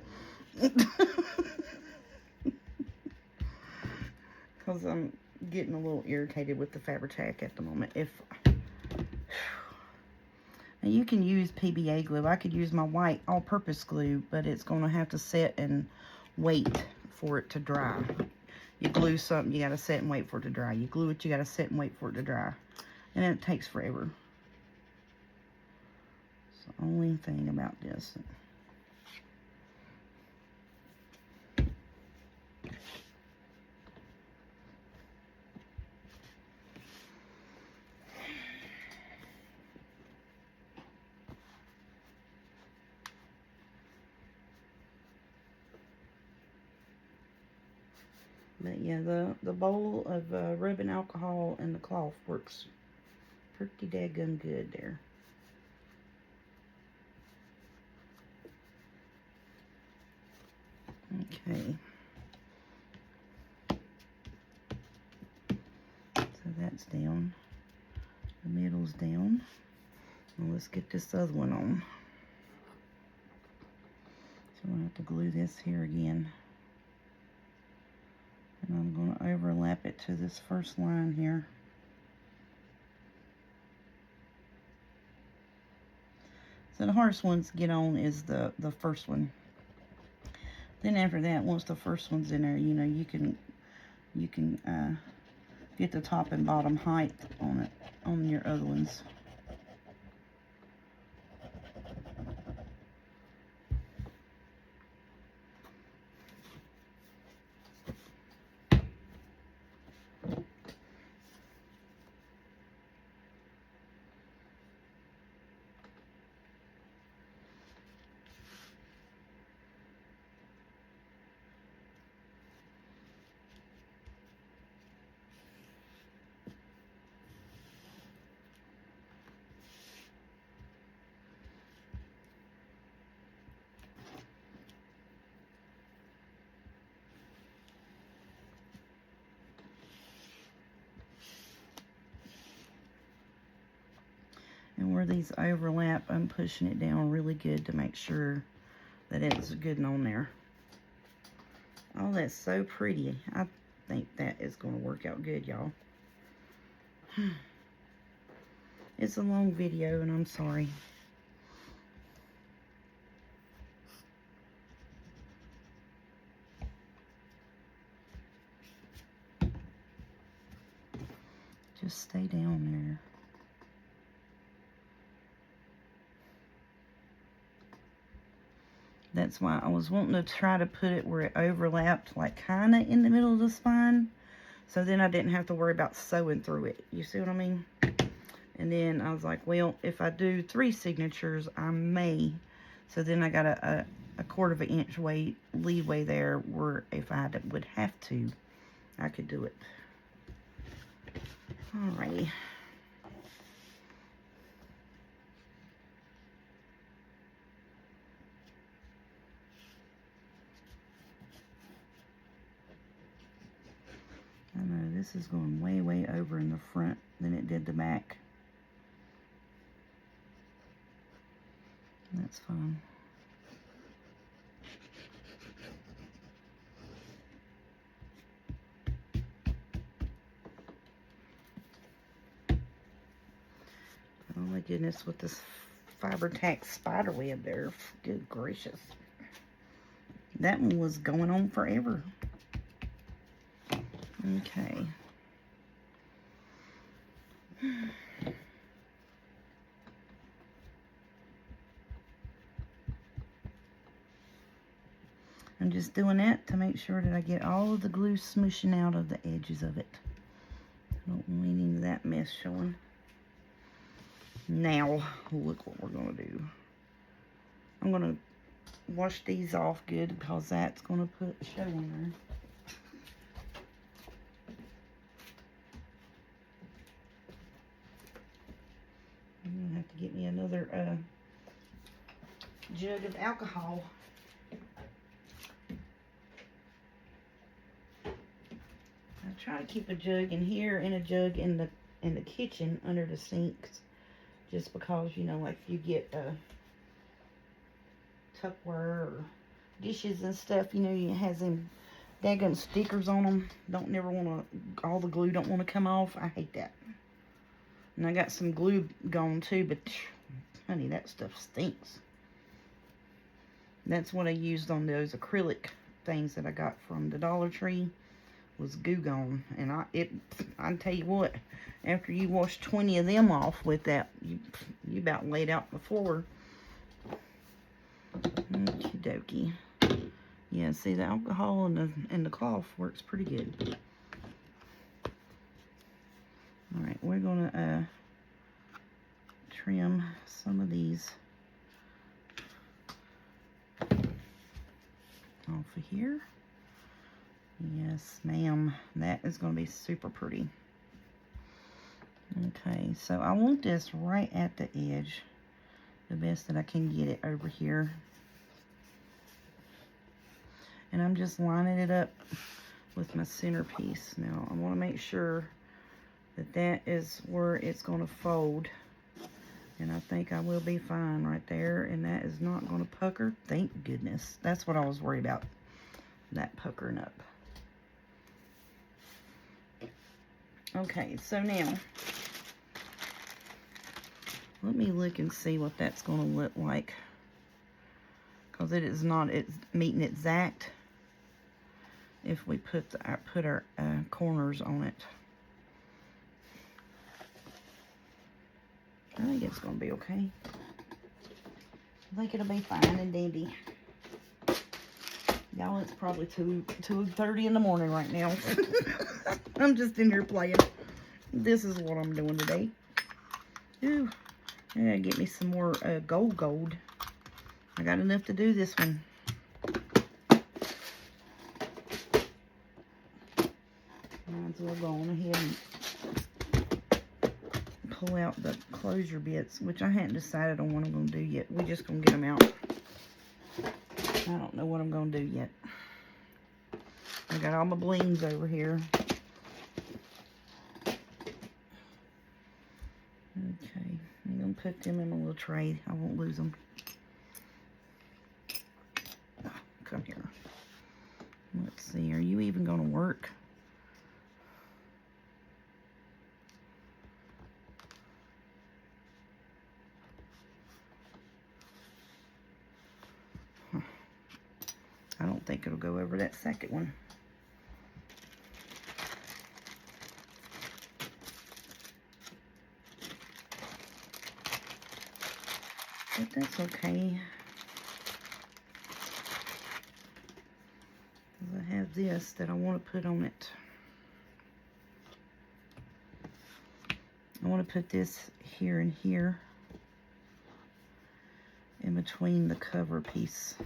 Because I'm getting a little irritated with the Fabri-Tac at the moment. Now you can use PBA glue. I could use my white all-purpose glue, but it's going to have to set and wait for it to dry. You glue something, you got to set and wait for it to dry. You glue it, you got to set and wait for it to dry. And it takes forever. It's the only thing about this. But yeah, the bowl of rubbing alcohol and the cloth works pretty daggum good there. Okay. So that's down. The middle's down. Well, let's get this other one on. So I'm going to have to glue this here again. And I'm going to overlap it to this first line here. So the hardest ones to get on is the first one. Then after that, once the first one's in there, you know, you can get the top and bottom height on it, on your other ones. And where these overlap, I'm pushing it down really good to make sure that it's good and on there. Oh, that's so pretty. I think that is going to work out good, y'all. It's a long video, and I'm sorry. Just stay down there. That's why I was wanting to try to put it where it overlapped, like kind of in the middle of the spine. So then I didn't have to worry about sewing through it. You see what I mean? And then I was like, well, if I do 3 signatures, I may. So then I got a 1/4 inch leeway there where if I would have to, I could do it. Alrighty. I know this is going way, way over in the front than it did the back. That's fine. Oh my goodness, with this Fibertax spider web there. Good gracious. That one was going on forever. Okay. I'm just doing that to make sure that I get all of the glue smooshing out of the edges of it. I don't want any of that mess showing. Now, look what we're going to do. I'm going to wash these off good because that's going to put show in there. I'm going to have to get me another jug of alcohol. I try to keep a jug in here and a jug in the kitchen under the sinks, just because, you know, like if you get Tupperware or dishes and stuff, you know, it has them daggone stickers on them. Don't never want to, all the glue don't want to come off. I hate that. And I got some glue gone too, but honey, that stuff stinks. That's what I used on those acrylic things that I got from the Dollar Tree, was Goo Gone. And I tell you what, after you wash 20 of them off with that, you about laid out the floor. Okie dokie. Yeah, see, the alcohol and the cloth works pretty good. Alright, we're gonna trim some of these off of here. Yes, ma'am. That is going to be super pretty. Okay, so I want this right at the edge. The best that I can get it over here. And I'm just lining it up with my centerpiece. Now, I want to make sure that is where it's going to fold. And I think I will be fine right there. And that is not going to pucker. Thank goodness. That's what I was worried about. That puckering up. Okay, so now, let me look and see what that's going to look like. Because it is not, it's meeting exact if we put our corners on it. I think it's going to be okay. I think it'll be fine and dandy. Y'all, it's probably 2:30 in the morning right now. I'm just in here playing. This is what I'm doing today. Ooh, I gotta get me some more gold. I got enough to do this one. Might as well go on ahead and pull out the closure bits, which I hadn't decided on what I'm going to do yet. We're just going to get them out. I don't know what I'm going to do yet. I got all my blings over here. Okay, I'm going to put them in a little tray. I won't lose them. Oh, come here. Let's see, are you even going to work? I don't think it'll go over that second one. But that's okay. I have this that I want to put on it. I want to put this here and here in between the cover piece.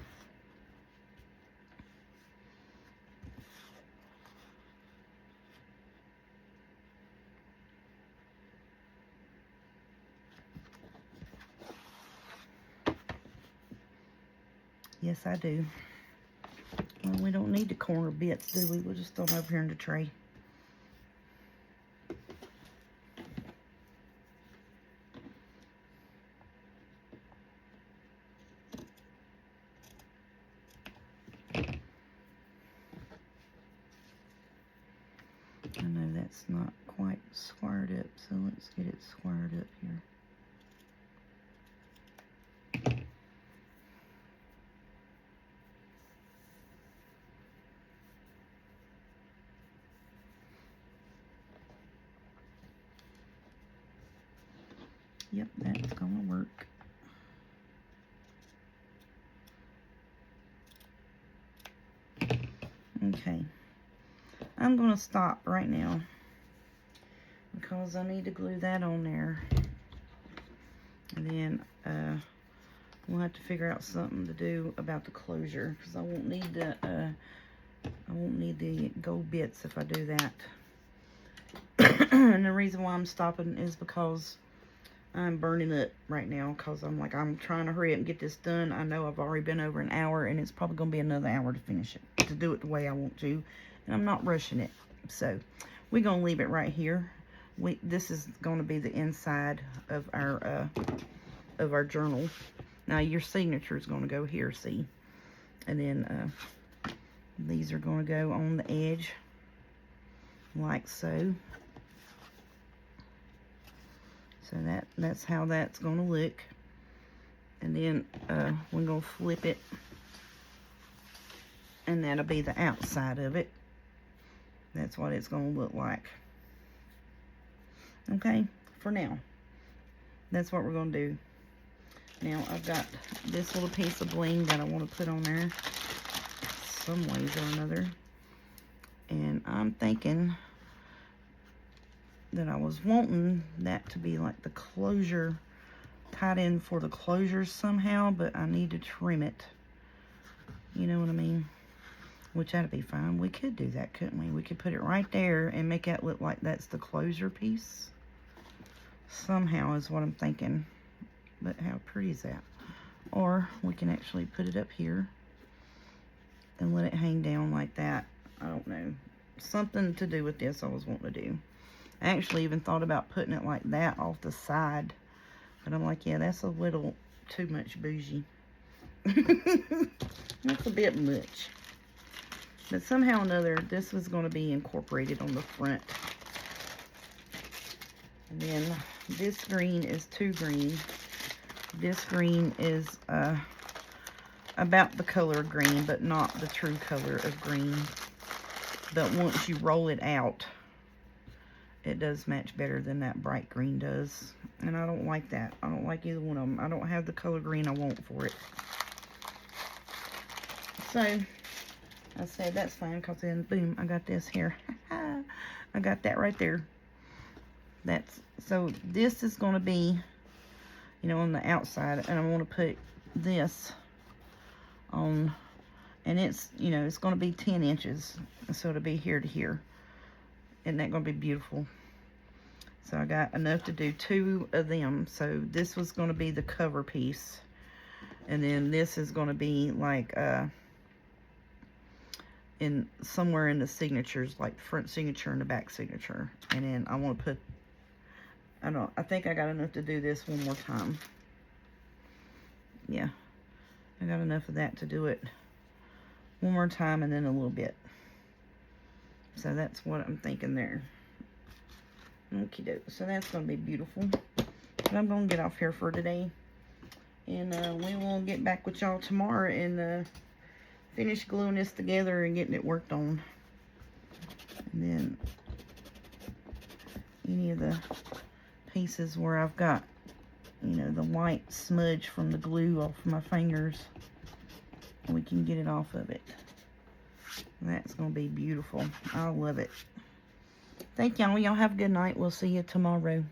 Yes, I do. Well, we don't need the corner bits, do we? We'll just throw them over here in the tray. I know that's not quite squared up, so let's get it squared up here. Yep, that's gonna work. Okay, I'm gonna stop right now because I need to glue that on there, and then we'll have to figure out something to do about the closure because I won't need the gold bits if I do that. And the reason why I'm stopping is because I'm burning up right now because I'm trying to hurry up and get this done. I know I've already been over an hour and it's probably going to be another hour to finish it, to do it the way I want to. And I'm not rushing it. So we're going to leave it right here. This is going to be the inside of our journal. Now your signature is going to go here, see? And then these are going to go on the edge like so. So that's how that's going to look. And then we're going to flip it. And that'll be the outside of it. That's what it's going to look like. Okay, for now. That's what we're going to do. Now I've got this little piece of bling that I want to put on there some ways or another. And I'm thinking that I was wanting that to be like the closure, tied in for the closure somehow, but I need to trim it. You know what I mean? Which that'd be fine. We could do that, couldn't we? We could put it right there and make that look like that's the closure piece. Somehow is what I'm thinking. But how pretty is that? Or we can actually put it up here and let it hang down like that. I don't know. Something to do with this I was wanting to do. I actually even thought about putting it like that off the side. But I'm like, yeah, that's a little too much bougie. That's a bit much. But somehow or another, this was going to be incorporated on the front. And then this green is too green. This green is about the color of green, but not the true color of green. But once you roll it out, it does match better than that bright green does. And I don't like that. I don't like either one of them. I don't have the color green I want for it. So, I said that's fine, because then, boom, I got this here. I got that right there. So this is going to be, you know, on the outside. And I want to put this on, and it's, you know, it's going to be 10 inches. So it'll be here to here. Isn't that going to be beautiful? So I got enough to do 2 of them. So this was going to be the cover piece. And then this is going to be like in somewhere in the signatures, like front signature and the back signature. And then I want to put, I think I got enough to do this one more time. Yeah, I got enough of that to do it one more time, and then a little bit. So that's what I'm thinking there. Okie doke. So that's going to be beautiful. But I'm going to get off here for today. And we will get back with y'all tomorrow and finish gluing this together and getting it worked on. And then any of the pieces where I've got, you know, the white smudge from the glue off my fingers, we can get it off of it. That's going to be beautiful. I love it. Thank y'all. Y'all have a good night. We'll see you tomorrow.